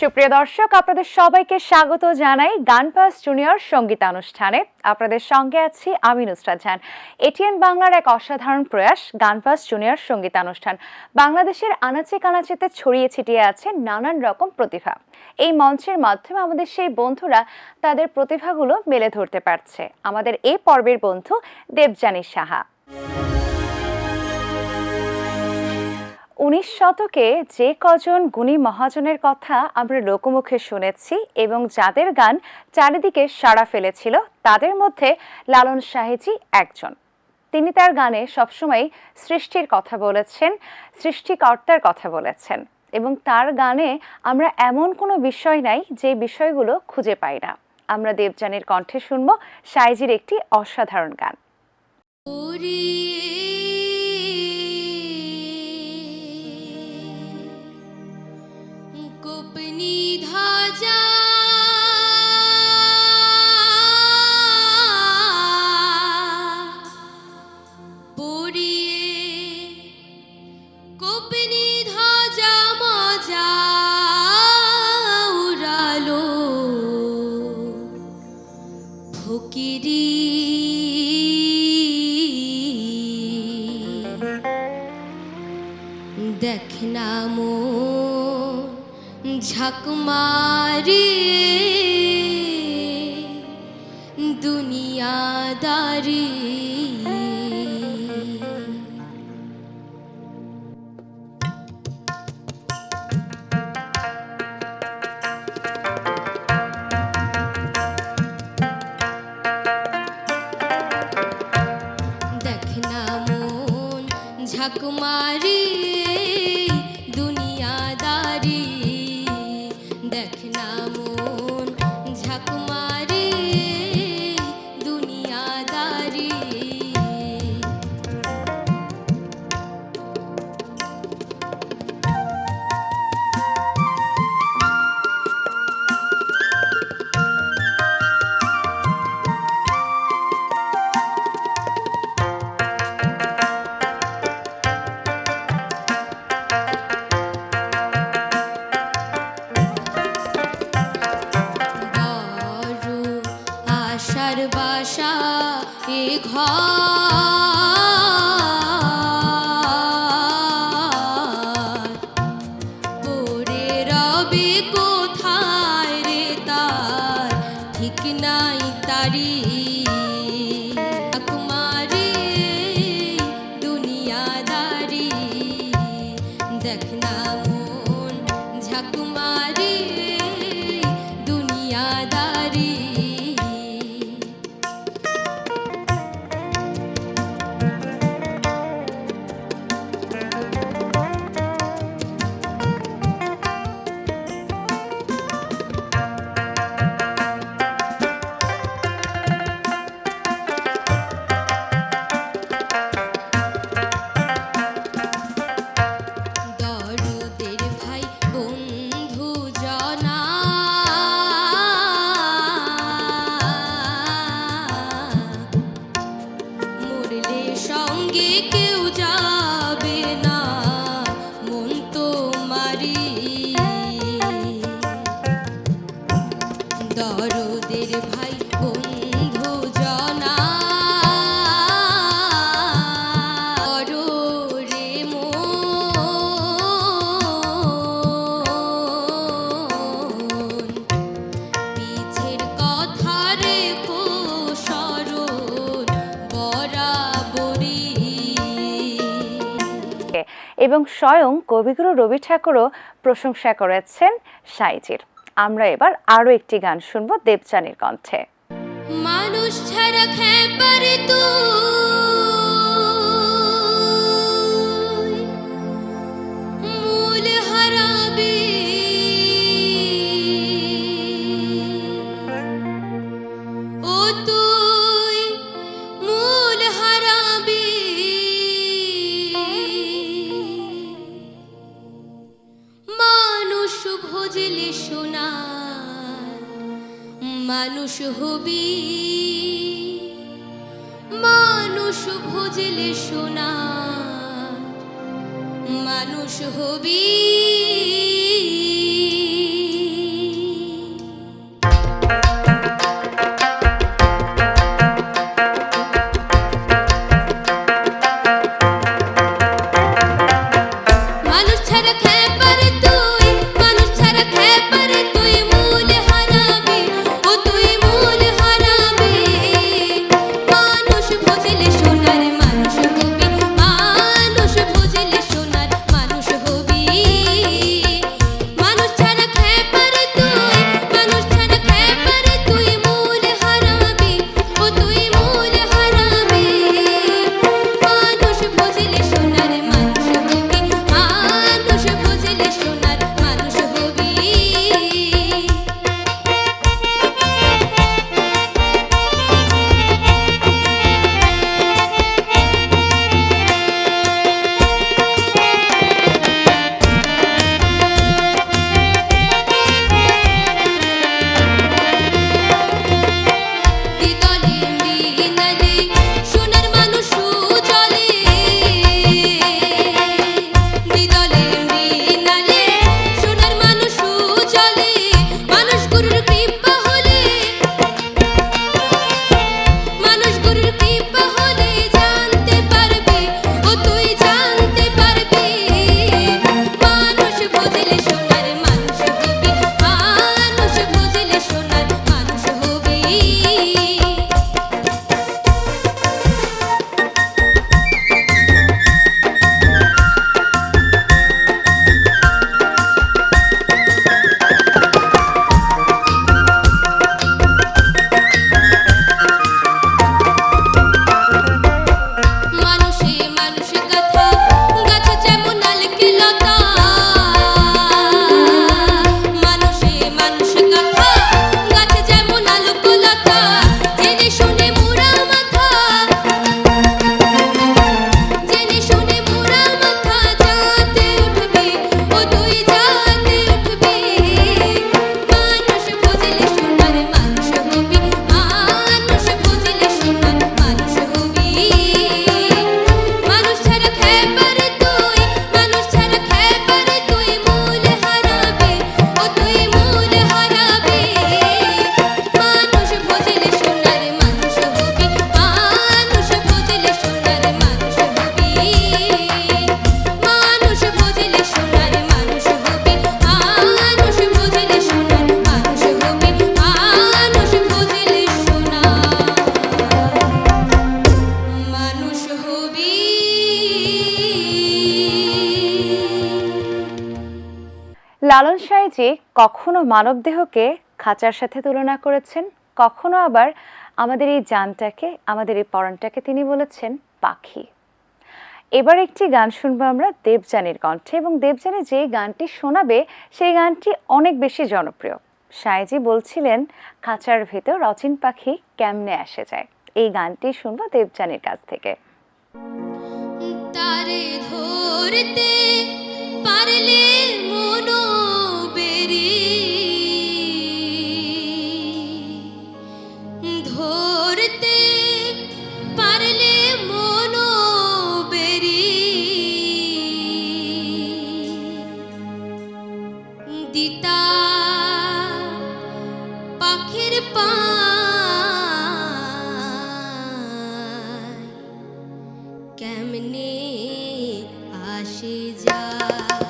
সুপ্রিয় দর্শক, আপনাদের সবাইকে স্বাগত জানাই গানপাস জুনিয়র সঙ্গীতানুষ্ঠানে। আপনাদের সঙ্গে আছি আমি নুসরাত জাহান। এটিএন বাংলার এক অসাধারণ প্রয়াস গানপাস জুনিয়র সঙ্গীতানুষ্ঠান। বাংলাদেশের আনাচে কানাচেতে ছড়িয়ে ছিটিয়ে আছে নানান রকম প্রতিভা। এই মঞ্চের মাধ্যমে আমাদের সেই বন্ধুরা তাদের প্রতিভাগুলো মেলে ধরতে পারছে। আমাদের এই পর্বের বন্ধু দেবযানী সাহা। 19 শতকে যে কজন গুণী মহাজনের কথা আমরা লোকমুখে শুনেছি এবং যাদের গান চারিদিকে সাড়া ফেলেছিল, তাদের মধ্যে লালন সাহেজি একজন। তিনি তার গানে সবসময় সৃষ্টির কথা বলেছেন, সৃষ্টিকর্তার কথা বলেছেন, এবং তার গানে আমরা এমন কোনো বিষয় নাই যে বিষয়গুলো খুঁজে পাই না। আমরা দেবযানীর কণ্ঠে শুনব সাহেজির একটি অসাধারণ গান। গোপনী ধাজা পড়িয়ে গোপনী ধাজা মজা উড়ালো ফকিরি দেখ না ঝাঁক মারিয়ে দুনিয়াদারি দেখ না মন ঝাঁক মারিয়ে দুনিয়াদারি দেখ না মন ঝাঁক মারিয়ে দুনিয়াদারি আশার বাসা এ ঘর পড়ে রবে কোথায় রে তার ঠিক নাই তারি কুমারী দুনিয়াদারি দেখ না মন ঝাঁক মারিয়ে দুনিয়াদারি দরদের ভাই বন্ধু জনা মরলে সঙ্গে কেউ যাবে না মন তো মারি দরদের ভাই বন্ধু জনা রে মন পিছের কথা রেখো স্মরণ বরাবরই এবং স্বয়ং কবিগুরু রবি ঠাকুরও প্রশংসা করেছেন সাহেজির। আমরা এবার আরো একটি গান শুনবো দেবযানীর কণ্ঠে। মানুষ ছাড়া খেপারে তুই মূল হারাবি ও তুই মূল হারাবি মানুষ ভজলে সোনা মানুষ হবি মানুষ ভজলে সোনা মানুষ হবি লালন সাঁইজি কখনো মানবদেহকে খাঁচার সাথে তুলনা করেছেন, কখনো আবার আমাদের এই জানটাকে, আমাদের এই পরাণটাকে তিনি বলেছেন পাখি। এবার একটি গান শুনবো আমরা দেবযানীর কণ্ঠে, এবং দেবযানী যে গানটি শোনাবে সেই গানটি অনেক বেশি জনপ্রিয়। সাঁইজি বলছিলেন খাঁচার ভেতর অচিন পাখি কেমনে আসে যায়। এই গানটি শুনবো দেবযানীর কাছ থেকে। তারে ধরতে পারলে মনো বেরি, ধরতে পারলে মনো বেরি, দিতা পাখির পায় কেমনে আসে যায়,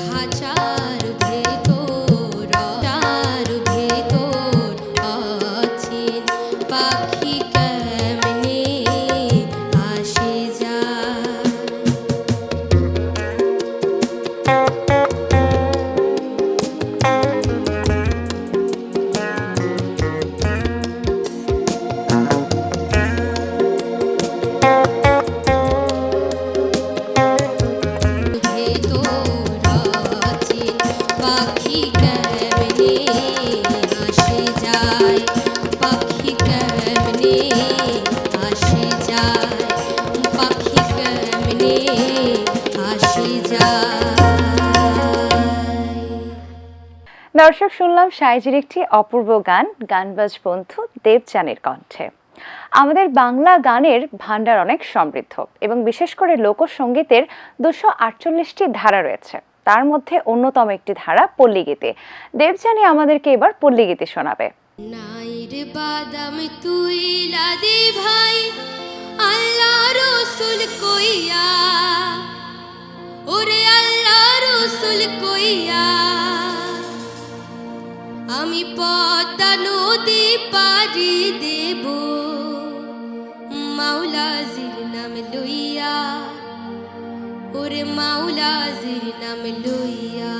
খাঁচার ভেতর আছেন পাখি কেমনে আসে যায়। পাখি কেমনে আসে যায়, পাখি কেমনে আসে যায়, পাখি কেমনে আসে যায়। দর্শক, শুনলাম সাঁইজির একটি অপূর্ব গান, গানবাজ বন্ধু দেবযানীর কণ্ঠে। আমাদের বাংলা গানের ভাণ্ডার অনেক সমৃদ্ধ, এবং বিশেষ করে লোকসঙ্গীতের 248টি ধারা রয়েছে। তার মধ্যে অন্যতম একটি ধারা পল্লীগীতি। দেবযানী আমাদেরকে এবার পল্লীগীতি শোনাবে। নাইর বাদাম তুই লাদে ভাই আল্লাহ রসুল কইয়া, ওরে আল্লাহ রসুল কইয়া, আমি পদ্মা নদী পাড়ি দেব মাওলাজির নাম লইয়া, ওরে মাওলাজির নাম লইয়া।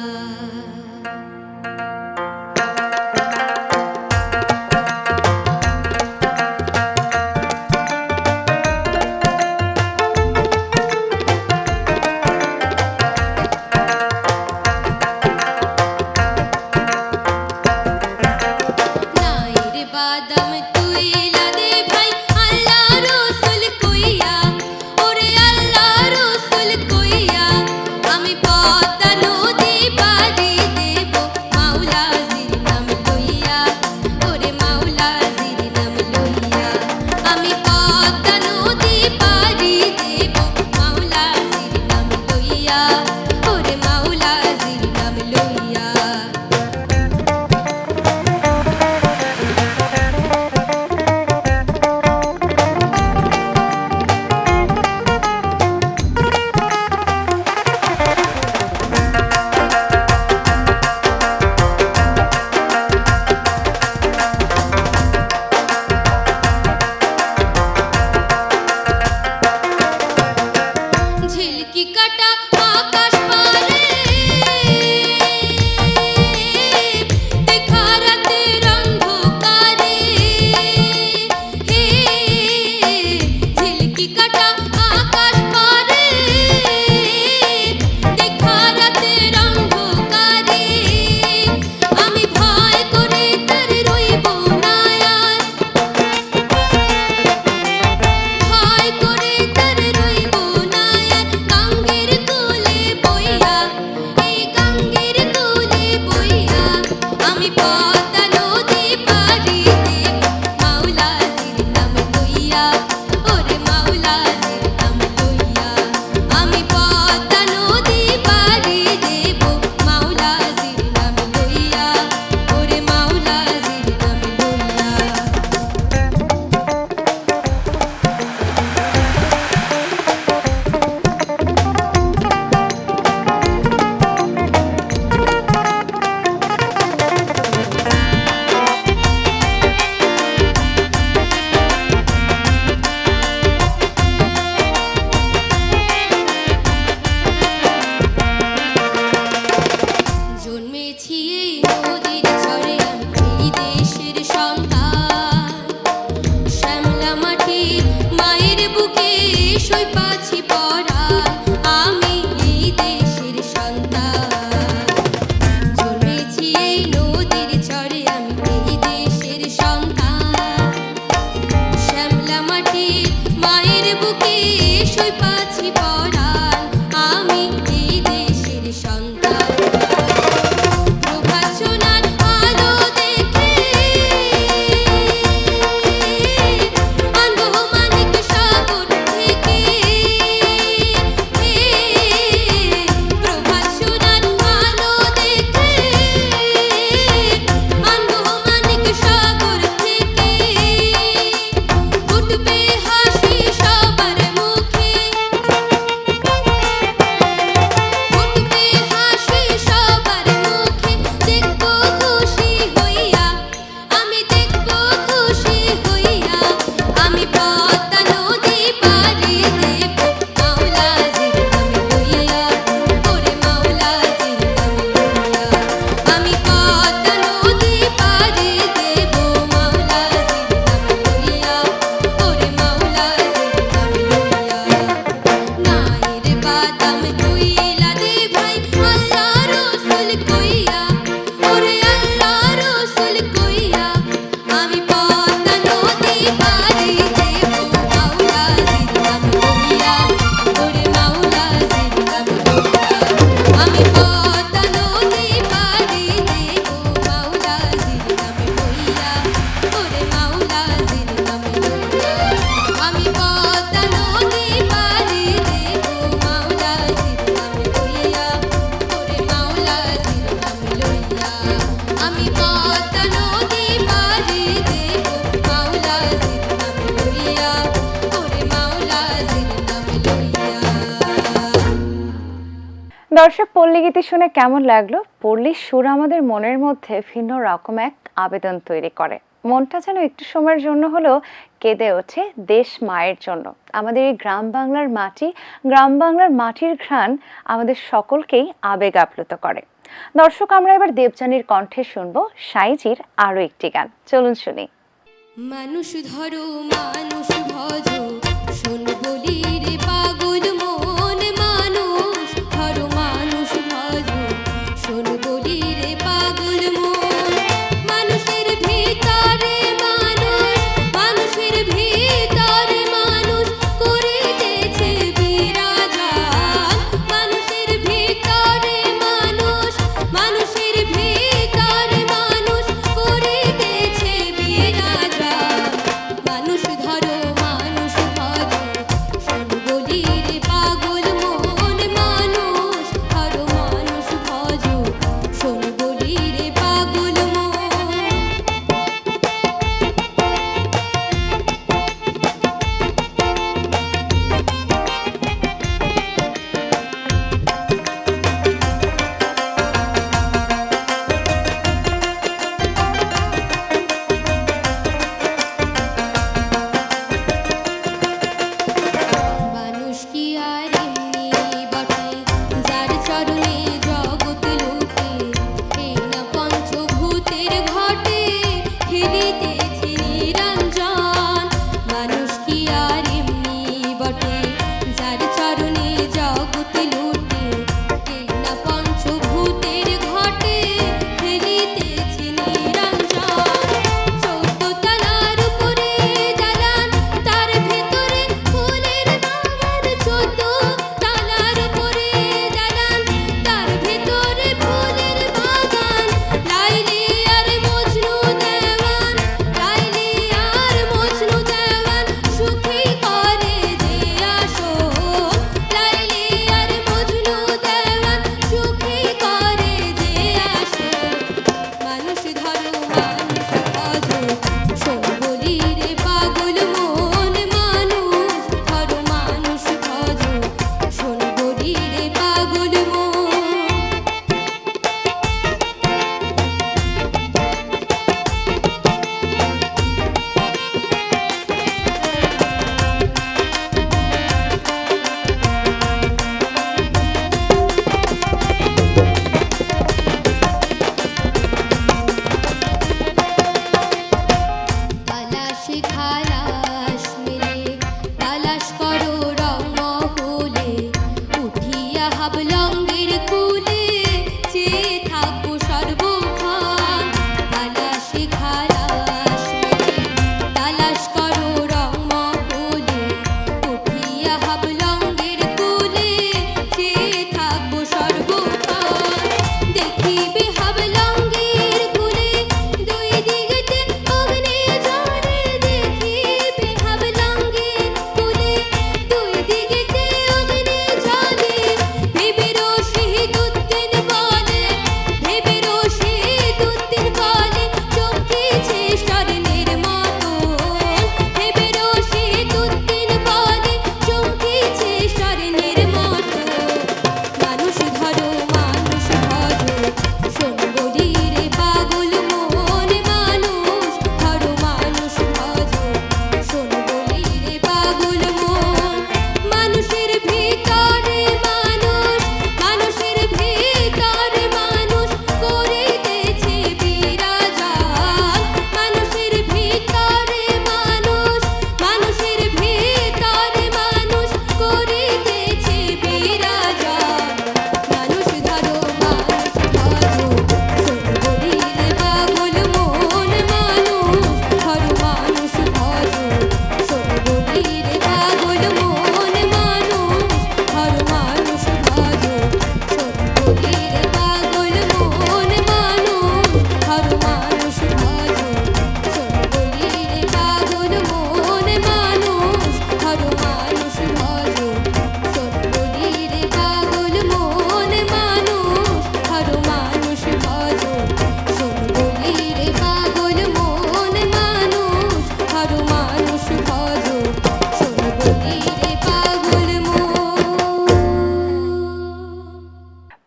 নাইর বাদাম তুই লাদে ভাই আল্লাহ রসুল কইয়া, ওরে আল্লাহ রসুল কইয়া, আমি পদ্মা নদী পাড়ি দেব মাওলাজির নাম লইয়া, ওরে মাওলাজির নাম লইয়া, আমি পদ্মা নদী পাড়ি দেব মাওলাজির নাম লইয়া, ওরে মাওলাজির নাম লইয়া। ঝিলকি কাটা আকাশ পারে দেখা রাতের অন্ধকারে, হে ঝিলকি কাটা আকাশ পারে দেখা রাতের অন্ধকারে, আমি ভয় করে তার রইব না আর, ভয় করে তার রইব না আর, গাঙ্গের দেশই পাছি পরাণ আমি এই দেশের সন্তান প্রভাত সোনার আলো দেখে আনবো মানিক সাগর থেকে প্রভাত সোনার আলো দেখে আনবো মানিক সাগর থেকে ফুটবে হাসি সবার মুখে ফুটবে হাসি সবার মুখে দেখবো খুশি হইয়া আমি দেখবো খুশি হইয়া আমি পদ্মা নদী পাড়ি দেব মাওলাজির নাম লইয়া ওরে মাওলাজির নাম লইয়া আমি পদ্মা নদী পাড়ি দেব মাওলাজির নাম লইয়া ওরে মাওলাজির নাম লইয়া নাইর বাদাম কইলা দে ভাই আল্লাহ রসুল কইয়া ওরে আল্লাহ রসুল কইয়া আমি পদ্মা নদী পাড়ি দেব মাওলাজির নাম লইয়া ওরে মাওলাজির নাম লইয়া আমি পদ্মা নদী পাড়ি দেব মাওলাজির নাম লইয়া ওরে মাওলাজির নাম লইয়া আমি পদ্মা নদী পাড়ি দেব মাওলাজির নাম লইয়া ওরে মাওলাজির নাম লইয়া আমি পদ্মা নদী পাড়ি দেব মাওলাজির নাম লইয়া ওরে মাওলাজির নাম লইয়া দর্শক, পল্লীগীতি শুনে কেমন লাগলো? পল্লীর সুর আমাদের মনের মধ্যে ভিন্ন রকম এক আবেদন তৈরি করে। মনটা যেন একটু সময়ের জন্য হলেও কেঁদে ওঠে দেশ মায়ের জন্য। আমাদের এই গ্রাম বাংলার মাটি, গ্রাম বাংলার মাটির ঘ্রাণ আমাদের সকলকেই আবেগ আপ্লুত করে। দর্শক, আমরা এবার দেবযানীর কণ্ঠে শুনবো সাইজির আরো একটি গান। চলুন শুনি। মানুষ ধরো মানুষ ভজো শোন বলি রে পাগল মন মানুষ ধরো মানুষ ভজো শোন বলি রে পাগল মন মানুষের ভিতরে মানুষ মানুষের ভিতরে মানুষ করিতেছে বিরাজান মানুষের ভিতরে মানুষ মানুষের ভিতরে মানুষ করিতেছে বিরাজান মানুষ ধরো মানুষ ভজো শোন বলি রে পাগল মন মানুষ ধরো মানুষ ভজো শোন বলি রে পাগল মন মানুষ কি আর এমনি বটে যার চরণে জগৎ লুটে এই না পঞ্চভূতের ঘটে খেলিতেছে নিরঞ্জন মানুষ কি আর এমনি বটে যার চরণে জগৎ লুটে এই না পঞ্চভূতের ঘটে খেলিতেছে নিরঞ্জন 14 তলার উপরে দালান তার ভেতরে ফুলের বাগান 14 তলার উপরে দালান তার ভেতরে ফুলের বাগান লাইলি আর মজনু দেওয়ান লাইলি আর মজনু দেওয়ান সুখী করে যে আসন লাইলি আর মজনু দেওয়ান সুখী করে যে আসন মানুষ ধরো মানুষ ভজো শোন বলি রে পাগল মন মানুষ ধরো মানুষ ভজো শোন বলি রে পাগল মন তালাশে খালাস মেলে তালাশ করো রং মহলে উঠিয়া হাবলঙ্গের কুলে চেয়ে থাকবো সর্বক্ষণ তালাশে খালাস মেলে তালাশ করো রং মহলে উঠিয়া হাবলঙ্গের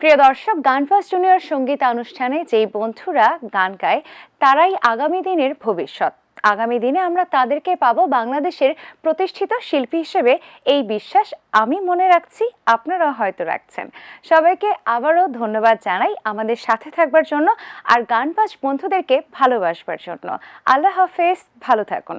প্রিয় দর্শক, গানবাজ জুনিয়র সঙ্গীতানুষ্ঠানে যেই বন্ধুরা গান গায় তারাই আগামী দিনের ভবিষ্যৎ। আগামী দিনে আমরা তাদেরকে পাবো বাংলাদেশের প্রতিষ্ঠিত শিল্পী হিসেবে, এই বিশ্বাস আমি মনে রাখছি, আপনারা হয়তো রাখছেন। সবাইকে আবারও ধন্যবাদ জানাই আমাদের সাথে থাকবার জন্য আর গানবাজ বন্ধুদেরকে ভালোবাসবার জন্য। আল্লাহ হাফেজ, ভালো থাকুন।